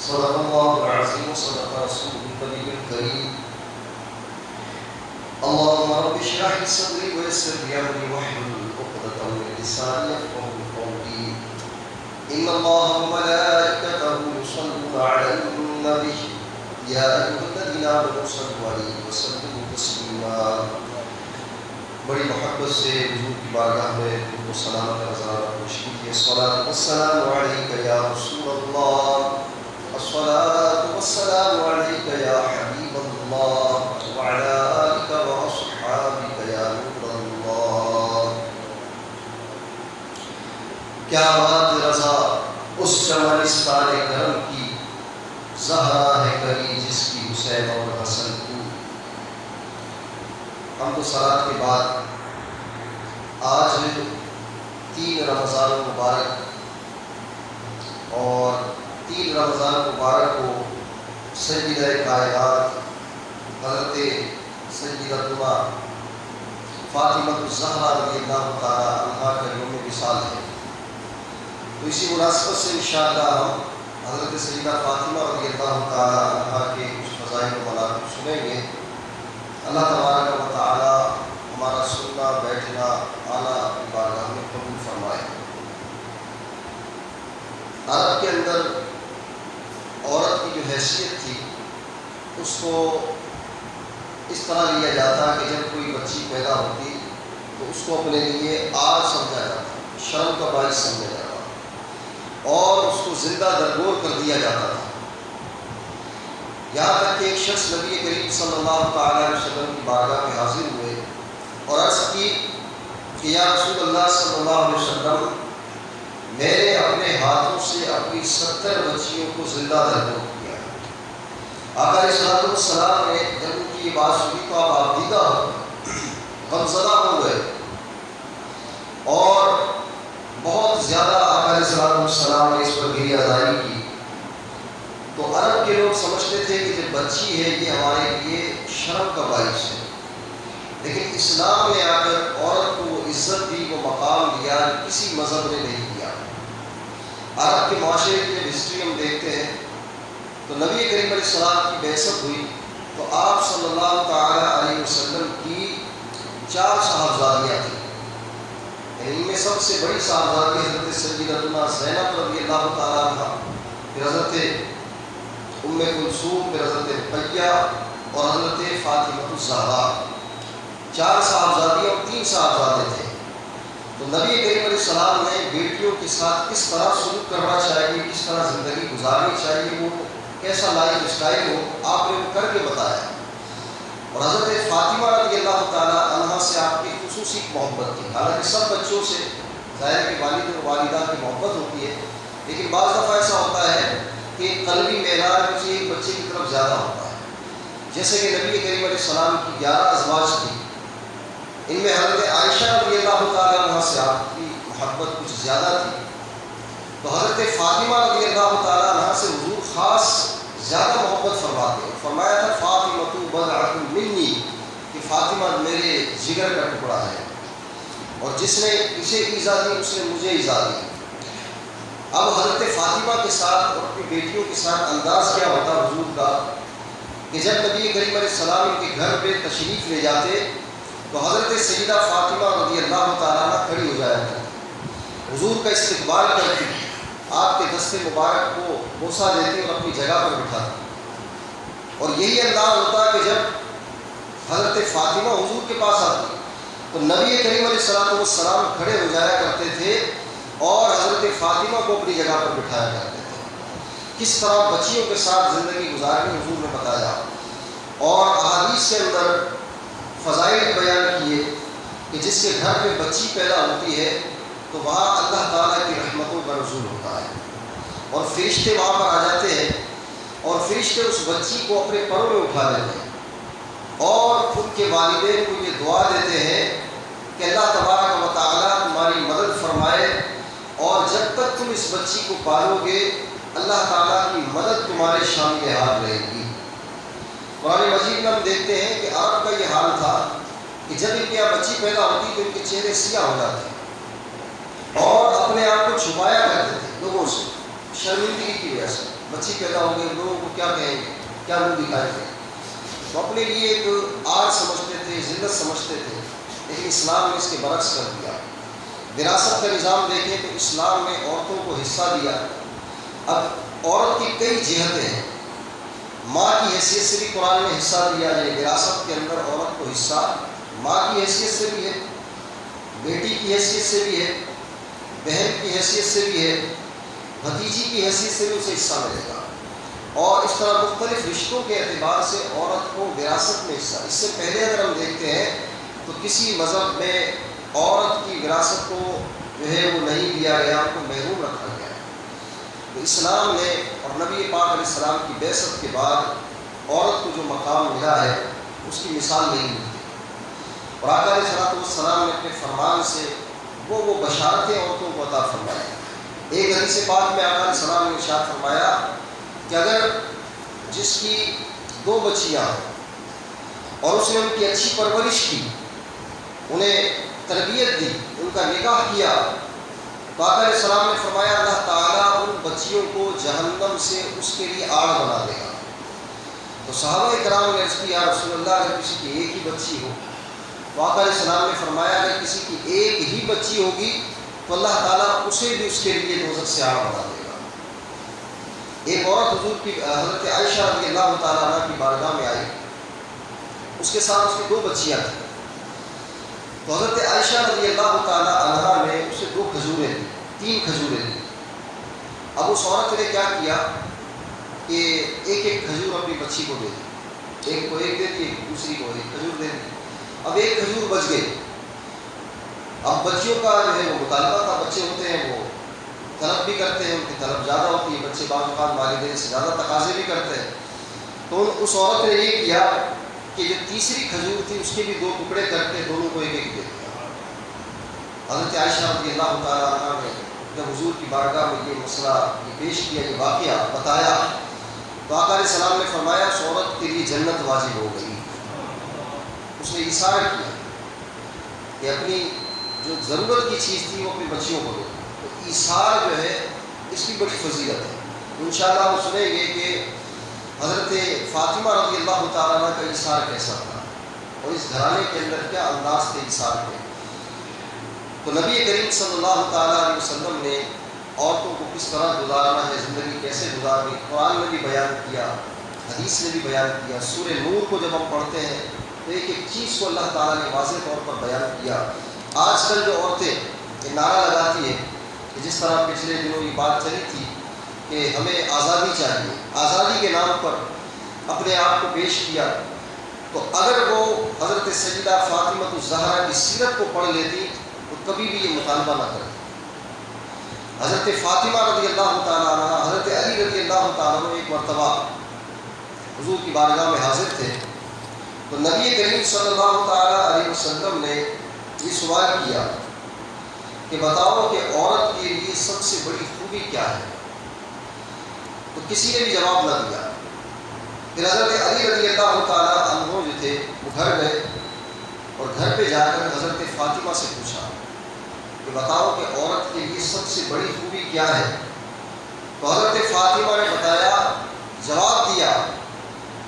صدق الله العظيم وصدق رسوله النبي الكريم. اللهم رب اشرح لي صدري ويسر لي امري واحلل عقدة من لساني يفقهوا قولي. ان الله وملائكته يصلون على النبي يا ايها الذين امنوا صلوا عليه وسلموا تسليما. بڑی محبت سے حضور کی بارگاہ میں ان کو سلامت نظارہ پیش کیجیے. الصلاۃ والسلام علیک یا رسول اللہ، الصلاۃ والسلام علیک یا حبیب اللہ، وعلی آلک واصحابک یا نور اللہ. کیا بات رضا اس چمنستان کرم کی، زہرا ہے کری جس کی حسین اور حسن کو. ہم تو صلات کے بعد آج 3 رمضان مبارک اور 3 رمضان مبارک کو سیدہ کائنات حضرت سیدتنا فاطمہ الزہرا رضی اللہ تعالیٰ عنہا کا یوم وصال ہے. تو اسی مناسبت سے انشاءاللہ ہم حضرت سیدہ فاطمہ رضی اللہ تعالیٰ عنہا کے کچھ فضائل و مناقب سنیں گے. اللہ تبارک و تعالی ہمارا سننا بیٹھنا آنا بارگاہ میں قبول فرمائے. عرب کے اندر عورت کی جو حیثیت تھی اس کو اس طرح لیا جاتا کہ جب کوئی بچی پیدا ہوتی تو اس کو اپنے لیے آر سمجھا جاتا، شرم کا باعث سمجھا جاتا اور اس کو زندہ درگور کر دیا جاتا تھا. یہاں تک کہ ایک شخص نبی کریم صلی اللہ تعالیٰ علیہ وسلم کی بارگاہ میں حاضر ہوئے اور عرض کی کہ یا رسول اللہ صلی اللہ علیہ وسلم، میں نے اپنے ہاتھوں سے اپنی 70 بچیوں کو زندہ درگور کیا. آقا علیہ السلام نے جب ان کی یہ بات سنی تو آپ آبدیدہ ہو غمزدہ ہو گئے اور بہت زیادہ آقا علیہ السلام نے اس پر گریہ زاری کی. تو عرب کے لوگ سمجھتے تھے کہ جب بچی ہے یہ ہمارے لیے شرم کا باعث ہے، لیکن اسلام میں آ کر عورت کو وہ عزت دی، وہ مقام دیا کسی مذہب نے نہیں دیا. عرب کے معاشرے کی جب ہسٹری ہم دیکھتے ہیں تو نبی کریم علیہ السلام کی بعثت ہوئی تو آپ صلی اللہ تعالیٰ علیہ وسلم کی 4 صاحبزادیاں تھیں. ان میں سب سے بڑی صاحبزادی حضرت سیدتنا زینب رضی اللہ تعالیٰ عنہ، پھر حضرت ام کلثوم، پھر حضرت رقیہ اور حضرت فاطمہ الزہرا. 4 صاحبزادیاں اور 3 صاحبزادے تھے. تو نبی کریم علیہ السلام نے بیٹیوں کے ساتھ کس طرح سلوک کرنا چاہیے، کس طرح زندگی گزارنی چاہیے، وہ کیسا لائف اسٹائل ہو، آپ نے وہ کر کے بتایا. اور حضرت فاطمہ رضی اللہ تعالیٰ عنہ سے آپ کی خصوصی محبت تھی. حالانکہ سب بچوں سے ظاہر کہ والد اور والدہ کی محبت ہوتی ہے، لیکن بعض دفعہ ایسا ہوتا ہے کہ قلبی معیار کسی ایک بچے کی طرف زیادہ ہوتا ہے. جیسے کہ نبی کریم علیہ السلام کی 11 ازواج تھی، ان میں حضرت عائشہ رضی اللہ تعالیٰ عنہ سے آپ کی محبت کچھ زیادہ تھی. تو حضرت فاطمہ رضی اللہ تعالیٰ عنہ سے حضور خاص زیادہ محبت فرماتے ہیں. فرمایا تھا فاطمہ بضعۃ منی، کہ فاطمہ میرے جگر کا ٹکڑا ہے اور جس نے اسے ایذا دی اس نے مجھے ایذا دی. اب حضرت فاطمہ کے ساتھ اور اپنی بیٹیوں کے ساتھ انداز کیا ہوتا حضور کا کہ جب نبی کریم علیہ السلام ان کے گھر پہ تشریف لے جاتے تو حضرت سیدہ فاطمہ رضی اللہ تعالیٰ عنہ کھڑی ہو جایا کرتی، حضور کا استقبال کرتی، آپ کے دست مبارک کو بوسہ دیتی اور اپنی جگہ پر بٹھاتی. اور یہی انداز ہوتا کہ جب حضرت فاطمہ حضور کے پاس آتی تو نبی کریم علیہ السلام کھڑے ہو جایا کرتے تھے اور حضرت فاطمہ کو اپنی جگہ پر بٹھایا کرتے تھے. کس طرح بچیوں کے ساتھ زندگی گزارنی حضور نے بتایا اور احادیث کے اندر فضائل بیان کیے کہ جس کے گھر پہ بچی پیدا ہوتی ہے تو وہاں اللہ تعالیٰ کی رحمتوں کا نزول ہوتا ہے اور فرشتے وہاں پر آ جاتے ہیں اور فرشتے اس بچی کو اپنے پروں میں اٹھا لیتے ہیں اور خود کے والدین کو یہ دعا دیتے ہیں کہ اللہ تبارک و تعالیٰ تمہاری مدد فرمائے اور جب تک تم اس بچی کو پالو گے اللہ تعالیٰ کی مدد تمہارے شامل حال رہے گی. قرآن مجید میں ہم دیکھتے ہیں کہ عرب کا یہ حال تھا کہ جب ان کے یہاں بچی پیدا ہوتی تو ان کے چہرے سیاہ ہو جاتے اور اپنے آپ کو چھپایا کرتے تھے لوگوں سے. شرمندگی کی وجہ سے بچی پیدا ہو گئی، لوگوں کو کیا کہیں گے، کیا منہ دکھائیں گے، تو اپنے لیے ایک آر سمجھتے تھے، ذلت سمجھتے تھے، لیکن اسلام نے اس کے برعکس کر دیا۔ وراثت کا نظام دیکھیں تو اسلام نے عورتوں کو حصہ دیا۔ اب عورت کی کئی جہتیں ہیں، ماں کی حیثیت سے بھی قرآن نے حصہ دیا، یعنی وراثت کے اندر عورت کو حصہ ماں کی حیثیت سے بھی ہے، بیٹی کی حیثیت سے بھی ہے، بہن کی حیثیت سے بھی ہے، بھتیجی کی حیثیت سے بھی اسے حصہ ملے گا، اور اس طرح مختلف رشتوں کے اعتبار سے عورت کو وراثت میں حصہ۔ اس سے پہلے اگر ہم دیکھتے ہیں تو کسی مذہب میں عورت کی وراثت کو جو ہے وہ نہیں دیا گیا، ان کو محروم رکھا گیا۔ تو اسلام نے اور نبی پاک علیہ السلام کی بعثت کے بعد عورت کو جو مقام ملا ہے اس کی مثال نہیں ملتی، اور آقا علیہ السلام نے اپنے فرمان سے وہ بشارتیں عورتوں کو عطا فرمائی۔ ایک حدیث پاک میں آقا علیہ السلام نے ارشاد فرمایا کہ اگر جس کی 2 بچیاں ہوں اور اس نے ان کی اچھی پرورش کی، انہیں تربیت دی، ان کا نکاح کیا، تو آقا علیہ السلام نے فرمایا اللہ تعالیٰ ان بچیوں کو جہنم سے اس کے لیے آڑ بنا دے گا۔ تو صحابہ کرام نے عرض کی یا رسول اللہ اگر کسی کی ایک ہی بچی ہو، تو آقا علیہ السلام نے فرمایا اگر کسی کی ایک ہی بچی ہوگی تو اللہ تعالیٰ اسے بھی اس کے لیے دوزخ سے آڑ بنا دے گا۔ ایک عورت حضور کی حضرت عائشہ رضی اللہ تعالیٰ عنہ کی بارگاہ میں آئی، اس کے ساتھ اس کی 2 بچیاں تھیں، تو حضرت عائشہ رضی اللہ تعالیٰ عنہ نے اسے 2 کھجوریں دی، 3 کھجوریں دی۔ اب اس عورت نے کیا کیا کہ ایک ایک کھجور اپنی بچی کو دے دی، ایک کو ایک دے دی، دوسری کو ایک کھجور دے دی۔ اب ایک کھجور بچ گئی۔ اب بچیوں کا جو ہے وہ مطالبہ تھا، بچے ہوتے ہیں وہ طلب بھی کرتے ہیں، ان کی طلب زیادہ ہوتی ہے، بچے بعض اوقات والدین سے زیادہ تقاضے بھی کرتے ہیں۔ تو اس عورت نے یہ کیا کہ جو تیسری کھجور تھی اس کے بھی 2 ٹکڑے کر کے دونوں کو ایک ایک دے دیا۔ حضرت عائشہ رضی اللہ تعالیٰ عنہ نے جب حضور کی بارگاہ میں یہ مسئلہ پیش کیا، یہ واقعہ بتایا، تو آقا علیہ السلام نے فرمایا اس عورت کے لیے جنت واجب ہو گئی۔ اس نے اصرار کیا کہ اپنی جو ضرورت کی چیز تھی وہ اپنی بچیوں کو دے۔ تو ایثار جو ہے اس کی بڑی فضیلت ہے۔ انشاءاللہ ہم سنیں گے کہ حضرت فاطمہ رضی اللہ تعالیٰ عنہ کا ایثار کیسا تھا اور اس گھرانے کے اندر کیا انداز تھے ایثار کے۔ تو نبی کریم صلی اللہ تعالیٰ علیہ وسلم نے عورتوں کو کس طرح گزارنا ہے، زندگی کیسے گزارنی، قرآن نے بھی بیان کیا، حدیث نے بھی بیان کیا۔ سورہ نور کو جب ہم پڑھتے ہیں تو ایک ایک چیز کو اللہ تعالیٰ نے واضح طور پر بیان کیا۔ آج کل جو عورتیں یہ نعرہ لگاتی ہیں کہ جس طرح پچھلے دنوں یہ بات چلی تھی کہ ہمیں آزادی چاہیے، آزادی کے نام پر اپنے آپ کو پیش کیا، تو اگر وہ حضرت سیدہ فاطمہ الزہرا کی سیرت کو پڑھ لیتی تو کبھی بھی یہ مطالبہ نہ کرتی۔ حضرت فاطمہ رضی اللہ تعالیٰ عنہ، حضرت علی رضی اللہ تعالیٰ عنہ ایک مرتبہ حضور کی بارگاہ میں حاضر تھے، تو نبی کریم صلی اللہ تعالیٰ علیہ وسلم نے یہ سوال کیا کہ بتاؤ کہ عورت کے لیے سب سے بڑی خوبی کیا ہے؟ تو کسی نے بھی جواب نہ دیا۔ پھر حضرت علی رضی اللہ تعالیٰ عنہ جو تھے وہ گھر گئے اور گھر پہ جا کر حضرت فاطمہ سے پوچھا کہ بتاؤ کہ عورت کے لیے سب سے بڑی خوبی کیا ہے؟ تو حضرت فاطمہ نے بتایا، جواب دیا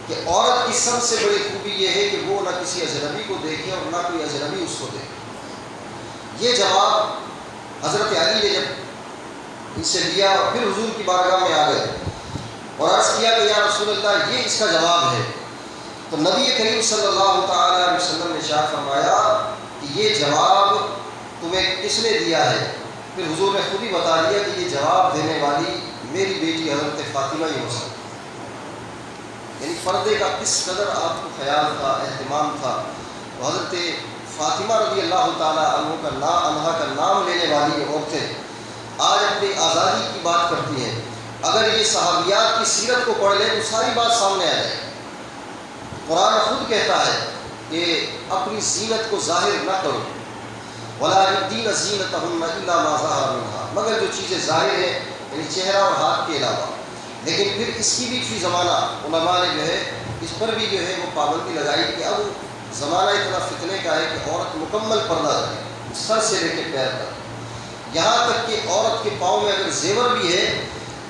کہ عورت کی سب سے بڑی خوبی یہ ہے کہ وہ نہ کسی اجنبی کو دیکھے اور نہ کوئی اجنبی اس کو دیکھے۔ یہ جواب حضرت علی نے جب ان سے لیا اور پھر حضور کی بارگاہ میں آ گئے اور عرض کیا کہ یا رسول اللہ یہ اس کا جواب ہے، تو نبی کریم صلی اللہ تعالیٰ علیہ وسلم نے ارشاد فرمایا کہ یہ جواب تمہیں کس نے دیا ہے؟ پھر حضور نے خود ہی بتا دیا کہ یہ جواب دینے والی میری بیٹی حضرت فاطمہ ہی ہو سکتی۔ یعنی پردے کا کس قدر آپ کو خیال تھا، اہتمام تھا۔ تو حضرت فاطمہ رضی اللہ تعالیٰ عنہ کا نام لینے والی عورتیں آج اپنی آزادی کی بات کرتی ہیں۔ اگر یہ صحابیات کی سیرت کو پڑھ لیں تو ساری بات سامنے آ جائے۔ قرآن خود کہتا ہے کہ اپنی زینت کو ظاہر نہ کرو، وَلَا يُبْدِينَ زِينَتَهُنَّ إِلَّا مَا ظَهَرَ مِنْهَا، مگر جو چیزیں ظاہر ہیں یعنی چہرہ اور ہاتھ کے علاوہ۔ لیکن پھر اس کی بھی فی زمانہ علماء نے جو ہے اس پر بھی جو ہے وہ پابندی لگائی کہ اب زمانہ اتنا فتنے کا ہے کہ عورت مکمل پردہ کرے، سر سے لے کے پیر تک، یہاں تک کہ عورت کے پاؤں میں اگر زیور بھی ہے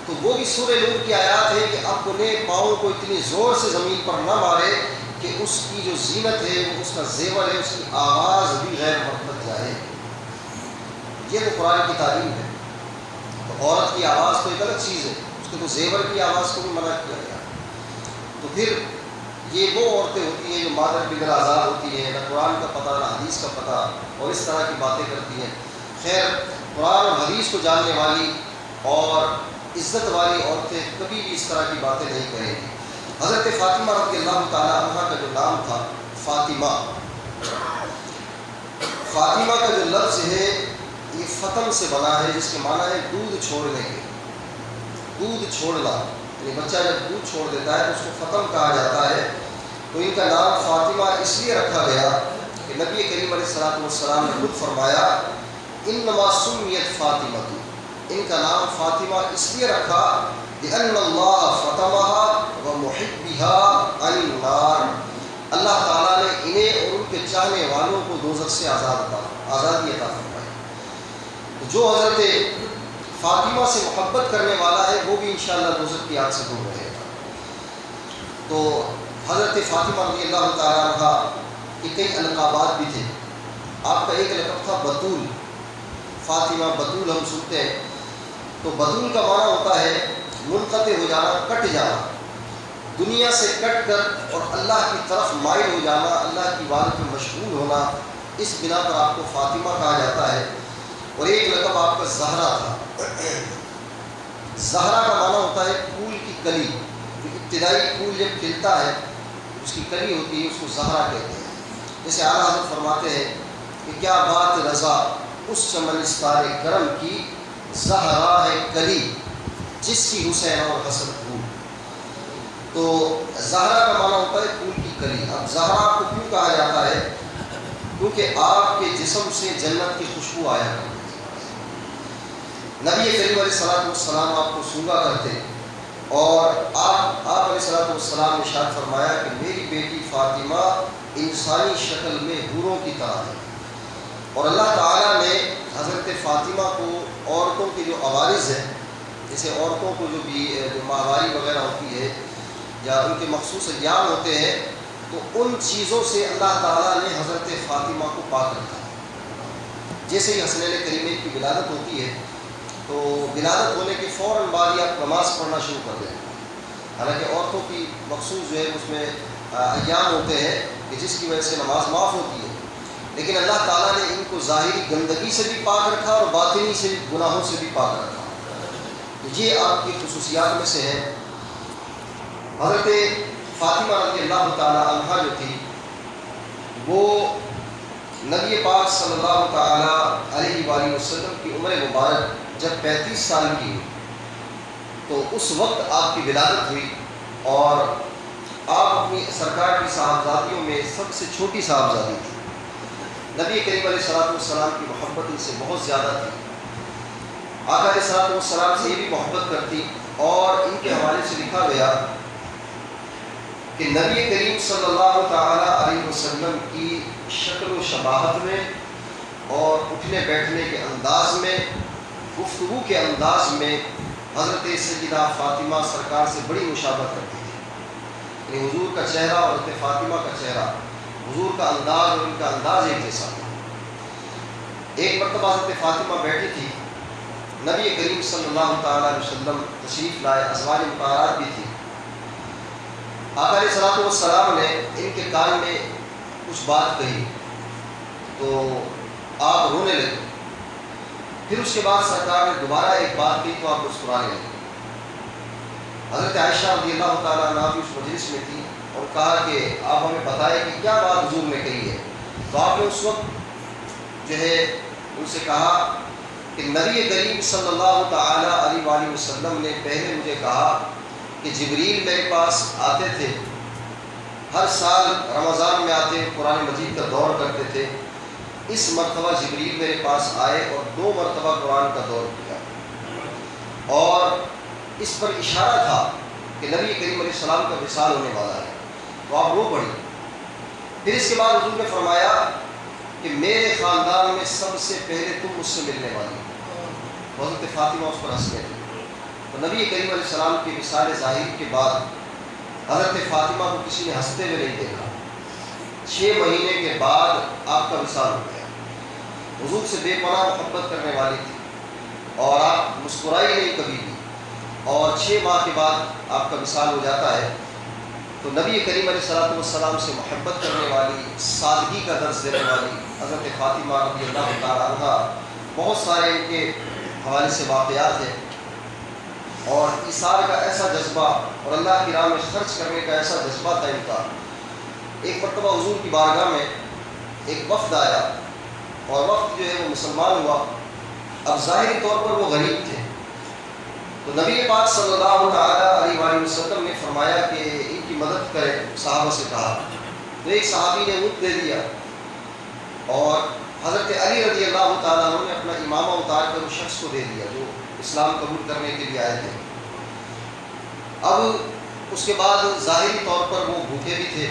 تو تو وہ بھی سورہ نور کی آیات ہے کہ اپنے پاؤں کو اتنی زور سے زمین پر نہ مارے کہ اس کی جو زینت ہے، وہ اس کا زیور ہے، اس کی آواز بھی غیر مرتب جائے۔ یہ تو قرآن کی تعلیم ہے۔ تو عورت کی آواز تو ایک الگ چیز ہے، اس کے تو زیور کی آواز کو بھی منع کیا گیا۔ تو پھر یہ وہ عورتیں ہوتی ہیں جو مادر بغیر آزاد ہوتی ہیں، نہ قرآن کا پتہ نہ حدیث کا پتہ، اور اس طرح کی باتیں کرتی ہیں۔ خیر، قرآن اور حدیث کو جاننے والی اور عزت والی عورتیں کبھی بھی اس طرح کی باتیں نہیں کریں گی۔ حضرت فاطمہ رضی اللہ تعالیٰ عنہ کا جو نام تھا فاطمہ، فاطمہ کا جو لفظ ہے یہ فتم سے بنا ہے، جس کے معنی ہے دودھ چھوڑنے کے، دودھ چھوڑنا، یعنی بچہ جب دودھ چھوڑ دیتا ہے تو اس کو فتم کہا جاتا ہے۔ تو ان کا نام فاطمہ اس لیے رکھا گیا کہ نبی کریم علیہ السلام نے خود فرمایا انما سمیت فاطمہ، ان کا نام فاطمہ اس لیے رکھا لأن اللہ فتمها ومحبها عن النار، اللہ تعالیٰ نے انہیں اور ان کے چاہنے والوں کو دوزخ سے آزادی عطا فرمائی۔ تو جو حضرت فاطمہ سے محبت کرنے والا ہے وہ بھی انشاءاللہ دوزخ کی آگ سے دور رہے گا۔ تو حضرت فاطمہ رضی اللہ تعالیٰ عنہ کے کئی القابات بھی تھے۔ آپ کا ایک لقب تھا بطول، فاطمہ بطول ہم سنتے ہیں، تو بطول کا معنی ہوتا ہے منقطع ہو جانا، کٹ جانا، دنیا سے کٹ کر اور اللہ کی طرف مائل ہو جانا، اللہ کی عبادت میں مشغول ہونا، اس بنا پر آپ کو فاطمہ کہا جاتا ہے۔ اور ایک لقب آپ کا زہرا تھا۔ زہرا کا معنی ہوتا ہے پھول کی کلی، جو ابتدائی پھول جب کھلتا ہے اس کی کلی ہوتی ہے، اس کو زہرا کہتے ہیں۔ جیسے اعلیٰ حضرت فرماتے ہیں کہ کیا بات رضا اس چمنستار کرم کی، زہرا ہے کلی جس کی حسین اور حسن پھول۔ تو زہرا کا معنی ہوتا ہے پھول کی کلی۔ اب زہرا کو کیوں کہا جاتا ہے؟ کیونکہ آپ کے جسم سے جنت کی خوشبو آیا کرتی ہے۔ نبی کریم علیہ السلام آپ کو سونگا کرتے، اور آپ علیہ السلام نے ارشاد فرمایا کہ میری بیٹی فاطمہ انسانی شکل میں حوروں کی طرح ہے۔ اور اللہ تعالیٰ نے حضرت فاطمہ کو عورتوں کے جو عوارض ہیں، جیسے عورتوں کو جو ماہواری وغیرہ ہوتی ہے یا ان کے مخصوص ایام ہوتے ہیں، تو ان چیزوں سے اللہ تعالیٰ نے حضرت فاطمہ کو پاک رکھا۔ جیسے ہی حسنین کریمین کی ولادت ہوتی ہے تو ولادت ہونے کے فوراً بعد ہی آپ نماز پڑھنا شروع کر دیں۔ حالانکہ عورتوں کی مخصوص جو ہے اس میں ایام ہوتے ہیں کہ جس کی وجہ سے نماز معاف ہوتی ہے، لیکن اللہ تعالیٰ نے ان کو ظاہری گندگی سے بھی پاک رکھا اور باطنی سے گناہوں سے بھی پاک رکھا۔ یہ آپ کی خصوصیات میں سے ہے۔ حضرت فاطمہ رضی اللہ تعالیٰ عنہ جو تھی، وہ نبی پاک صلی اللہ تعالیٰ علیہ وآلہ وسلم کی عمر مبارک جب 35 سال کی ہوئی تو اس وقت آپ کی ولادت ہوئی، اور آپ اپنی سرکار کی صاحبزادیوں میں سب سے چھوٹی صاحبزادی تھی۔ نبی کریم علیہ السلام کی محبت ان سے بہت زیادہ تھی۔ آقا علیہ السلام سے یہ بھی محبت کرتی، اور ان کے حوالے سے لکھا گیا کہ نبی کریم صلی اللہ تعالیٰ علیہ وسلم کی شکل و شباہت میں اور اٹھنے بیٹھنے کے انداز میں، گفتگو کے انداز میں حضرت سیدہ فاطمہ سرکار سے بڑی مشابہت کرتی تھی۔ یعنی حضور کا چہرہ اور حضرت فاطمہ کا چہرہ، حضور کا انداز اور ان کا انداز ایک جیسا تھا۔ ایک مرتبہ حضرت فاطمہ بیٹھی تھی، نبی کریم صلی اللہ تعالیٰ علیہ وسلم تشریف لائے، ازواج مطہرات بھی تھی۔ آقا علیہ السلام نے ان کے کان میں کچھ بات کہی تو آپ رونے لگے۔ پھر اس کے بعد سرکار نے دوبارہ ایک بات کی تو آپ مسکرانے لگے۔ حضرت عائشہ رضی اللہ تعالیٰ عنہ بھی اس مجلس میں تھی، اور کہا کہ آپ ہمیں بتائیں کہ کیا بات حضور نے کہی ہے۔ تو آپ نے اس وقت جو ہے ان سے کہا کہ نبی کریم صلی اللہ تعالیٰ علیہ وآلہ وسلم نے پہلے مجھے کہا کہ جبریل میرے پاس آتے تھے، ہر سال رمضان میں آتے قرآن مجید کا دور کرتے تھے۔ اس مرتبہ جبریل میرے پاس آئے اور 2 مرتبہ قرآن کا دور کیا، اور اس پر اشارہ تھا کہ نبی کریم علیہ السلام کا وصال ہونے والا ہے۔ تو آپ رو پڑی۔ پھر اس کے بعد حضور نے فرمایا کہ میرے خاندان میں سب سے پہلے تم مجھ سے ملنے والی ہو۔ حضرت فاطمہ اس پر ہنسنے لگی۔ تو نبی کریم علیہ السلام کی وصال ظاہری کے بعد حضرت فاطمہ کو کسی نے ہنستے ہوئے نہیں دیکھا۔ 6 مہینے کے بعد آپ کا وصال ہو گیا۔ حضور سے بے پناہ محبت کرنے والی تھی اور آپ مسکرائی نہیں کبھی بھی، اور 6 ماہ کے بعد آپ کا وصال ہو جاتا ہے۔ تو نبی کریم علیہ السلام سے محبت کرنے والی، سادگی کا درس دینے والی حضرت فاطمہ رضی اللہ تعالیٰ عنہ، بہت سارے ان کے حوالے سے واقعات ہیں، اور ایثار کا ایسا جذبہ اور اللہ کی راہ میں خرچ کرنے کا ایسا جذبہ تھا ان کا۔ ایک مرتبہ حضور کی بارگاہ میں ایک وفد آیا، اور وفد جو ہے وہ مسلمان ہوا۔ اب ظاہری طور پر وہ غریب تھے، تو نبی پاک صلی اللہ تعالیٰ علیہ وآلہ وسلم نے فرمایا کہ ان کی مدد کرے، صحابہ سے کہا۔ تو ایک صحابی نے اونٹ دے دیا، اور حضرت علی رضی اللہ تعالیٰ عنہ نے اپنا امامہ اتار کر اس شخص کو دے دیا جو اسلام قبول کرنے کے لیے آئے تھے۔ اب اس کے بعد ظاہری طور پر وہ بھوکے بھی تھے،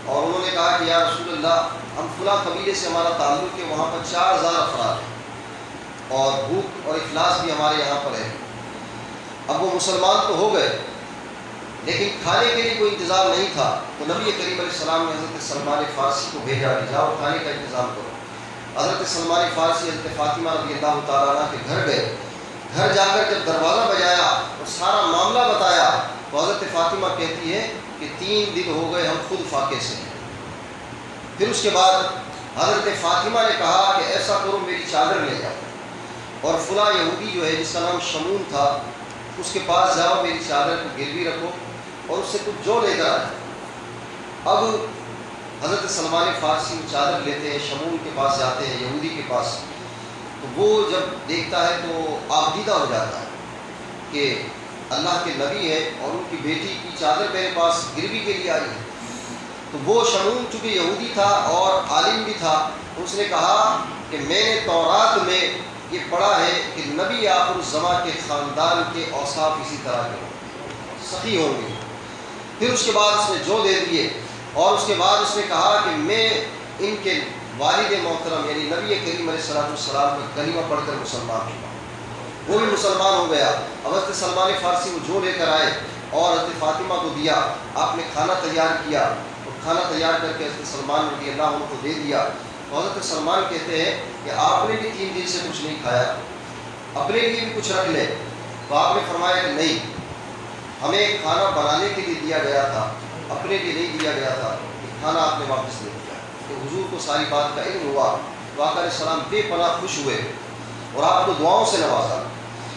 اور انہوں نے کہا کہ یا رسول اللہ، ہم فلاں قبیلے سے ہمارا تعلق ہے، وہاں پر 4000 افراد ہیں، اور بھوک اور افلاس بھی ہمارے یہاں پر ہے۔ اب وہ مسلمان تو ہو گئے، لیکن کھانے کے لیے کوئی انتظام نہیں تھا۔ تو نبی کریم علیہ السلام نے حضرت سلمان فارسی کو بھیجا کہ جاؤ کھانے کا انتظام کرو۔ حضرت سلمان فارسی حضرت فاطمہ رضی اللہ تعالیٰ عنہ کے گھر گئے۔ گھر جا کر جب دروازہ بجایا اور سارا معاملہ بتایا، تو حضرت فاطمہ کہتی ہے کہ 3 دن ہو گئے ہم خود فاقے سے ہیں۔ پھر اس کے بعد حضرت فاطمہ نے کہا کہ ایسا کرو، میری چادر لے جاؤ، اور فلاں یہودی جو ہے جس کا نام شمون تھا، اس کے پاس جاؤ، میری چادر کو گروی رکھو اور اس سے کچھ جو لے کر آئے۔ اب حضرت سلمان فارسی وہ چادر لیتے ہیں، شمون کے پاس جاتے ہیں، یہودی کے پاس، تو وہ جب دیکھتا ہے تو آبدیدہ ہو جاتا ہے کہ اللہ کے نبی ہے اور ان کی بیٹی کی چادر میرے پاس گروی کے لیے آئی ہے۔ تو وہ شمون چونکہ یہودی تھا اور عالم بھی تھا، تو اس نے کہا کہ میں نے تورات میں یہ پڑھا ہے کہ نبی آخر الزماں کے خاندان کے اوصاف اسی طرح کے سخی ہوں گے۔ پھر اس کے بعد اس نے جو دے دیے، اور اس کے بعد اس نے کہا کہ میں ان کے والد محترم یعنی نبی کریم علیہ السلام کا کلمہ پڑھ کر مسلمان ہوا۔ وہ بھی مسلمان ہو گیا۔ حضرت سلمان فارسی وہ جو لے کر آئے اور حضرت فاطمہ کو دیا، آپ نے کھانا تیار کیا، اور کھانا تیار کر کے حضرت سلمان رضی اللہ عنہ کو دے دیا۔ تو حضرت سلمان کہتے ہیں کہ آپ نے بھی 3 دن سے کچھ نہیں کھایا، اپنے لیے بھی کچھ رکھ لے۔ تو آپ نے فرمایا کہ نہیں، ہمیں کھانا بنانے کے لیے دیا گیا تھا، اپنے لیے نہیں دیا گیا تھا، کھانا آپ نے واپس لے لیا۔ تو حضور کو ساری بات کا علم ہوا، تو آقا علیہ السلام بے پناہ خوش ہوئے اور آپ کو دعاؤں سے نوازا۔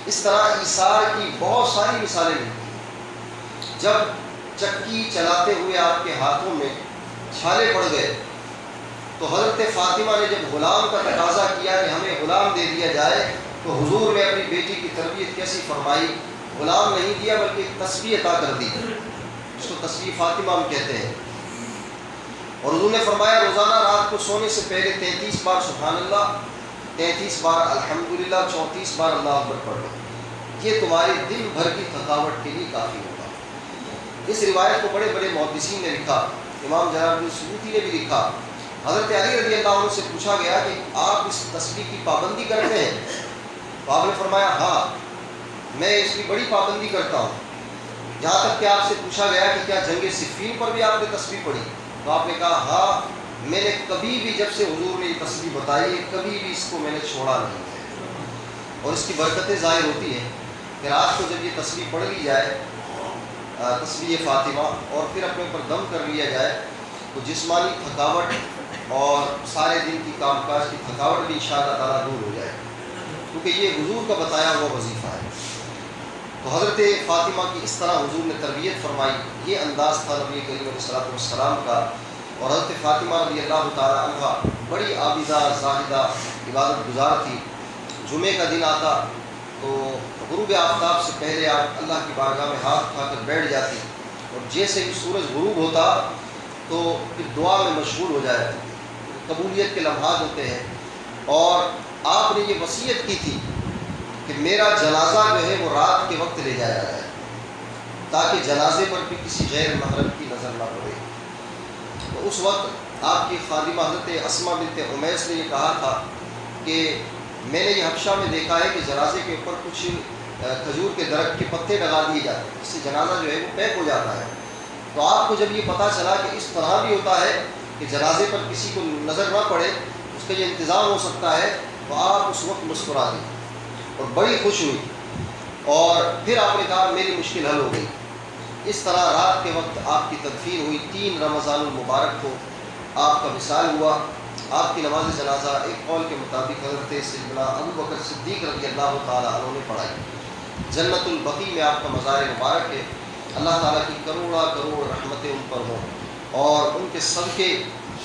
اس طرح ایثار کی بہت ساری مثالیں ملتی۔ جب چکی چلاتے ہوئے آپ کے ہاتھوں میں چھالے پڑ گئے، تو حضرت فاطمہ نے جب غلام کا تقاضا کیا کہ ہمیں غلام دے دیا جائے، تو حضور نے اپنی بیٹی کی تربیت کیسی فرمائی، غلام نہیں دیا بلکہ ایک تسبیح عطا کر دی، جس کو تسبیح فاطمہ ہم کہتے ہیں۔ اور حضور نے فرمایا روزانہ رات کو سونے سے پہلے 33 بار سبحان اللہ، 33 بار الحمدللہ، 34 بار اللہ اکبر پڑھو، یہ تمہاری دن بھر کی تھکاوٹ کے لیے کافی ہوگا۔ اس روایت کو بڑے بڑے محدثین نے لکھا، امام جلال الدین سیوطی نے بھی لکھا۔ حضرت علی رضی اللہ عنہ سے پوچھا گیا کہ آپ اس تسبیح کی پابندی کرتے ہیں؟ تو آپ نے فرمایا ہاں، میں اس کی بڑی پابندی کرتا ہوں۔ یہاں تک کہ آپ سے پوچھا گیا کہ کیا جنگ صفین پر بھی آپ نے تسبیح پڑھی؟ تو آپ نے کہا ہاں، میں نے کبھی بھی جب سے حضور نے یہ تسبیح بتائی ہے کبھی بھی اس کو میں نے چھوڑا نہیں ہے، اور اس کی برکتیں ظاہر ہوتی ہیں کہ رات کو جب یہ تسبیح پڑھ لی جائے، تسبیح فاطمہ، اور پھر اپنے اوپر دم کر لیا جائے، تو جسمانی تھکاوٹ اور سارے دن کی کام کاج کی تھکاوٹ بھی انشاءاللہ تعالیٰ دور ہو جائے، کیونکہ یہ حضور کا بتایا ہوا وظیفہ ہے۔ تو حضرت فاطمہ کی اس طرح حضور نے تربیت فرمائی، یہ انداز تھا نبی کریم علیہ السلام کا۔ اور حضرت فاطمہ رضی اللہ تعالیٰ عنہ بڑی عابدہ زاہدہ عبادت گزار تھی۔ جمعے کا دن آتا تو غروب آفتاب سے پہلے آپ اللہ کی بارگاہ میں ہاتھ اٹھا کر بیٹھ جاتی، اور جیسے ہی سورج غروب ہوتا تو پھر دعا میں مشغول ہو جائے، قبولیت کے لمحات ہوتے ہیں۔ اور آپ نے یہ وصیت کی تھی کہ میرا جنازہ جو ہے وہ رات کے وقت لے جایا جائے، تاکہ جنازے پر بھی کسی غیر محرم کی نظر نہ پڑے۔ تو اس وقت آپ کی خادمہ حضرت اسماء بنت امیس نے یہ کہا تھا کہ میں نے یہ حبشہ میں دیکھا ہے کہ جنازے کے اوپر کچھ کھجور کے درخت کے پتے لگا دیے جاتے ہیں، اس سے جنازہ جو ہے وہ پیک ہو جاتا ہے۔ تو آپ کو جب یہ پتہ چلا کہ اس طرح بھی ہوتا ہے کہ جنازے پر کسی کو نظر نہ پڑے، اس کا یہ انتظام ہو سکتا ہے، تو آپ اس وقت مسکرا دی اور بڑی خوش ہوئی، اور پھر آپ نے کہا میری مشکل حل ہو گئی۔ اس طرح رات کے وقت آپ کی تدفین ہوئی، 3 رمضان المبارک کو آپ کا وصال ہوا۔ آپ کی نماز جنازہ ایک قول کے مطابق حضرت سیدنا ابو بکر صدیق رضی اللہ تعالیٰ عنہ نے پڑھائی۔ جنت البقیع میں آپ کا مزار مبارک ہے، اللہ تعالیٰ کی کروڑا کروڑ رحمتیں ان پر ہوں، اور ان کے صدقے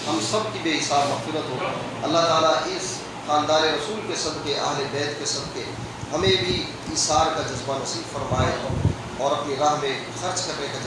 ہم سب کی بے حساب مغفرت ہو۔ اللہ تعالیٰ اس خاندان رسول کے صدقے، اہل بیت کے صدقے ہمیں بھی ایثار کا جذبہ نصیب فرمائے اور اپنی راہ میں خرچ کرنے کا جذبہ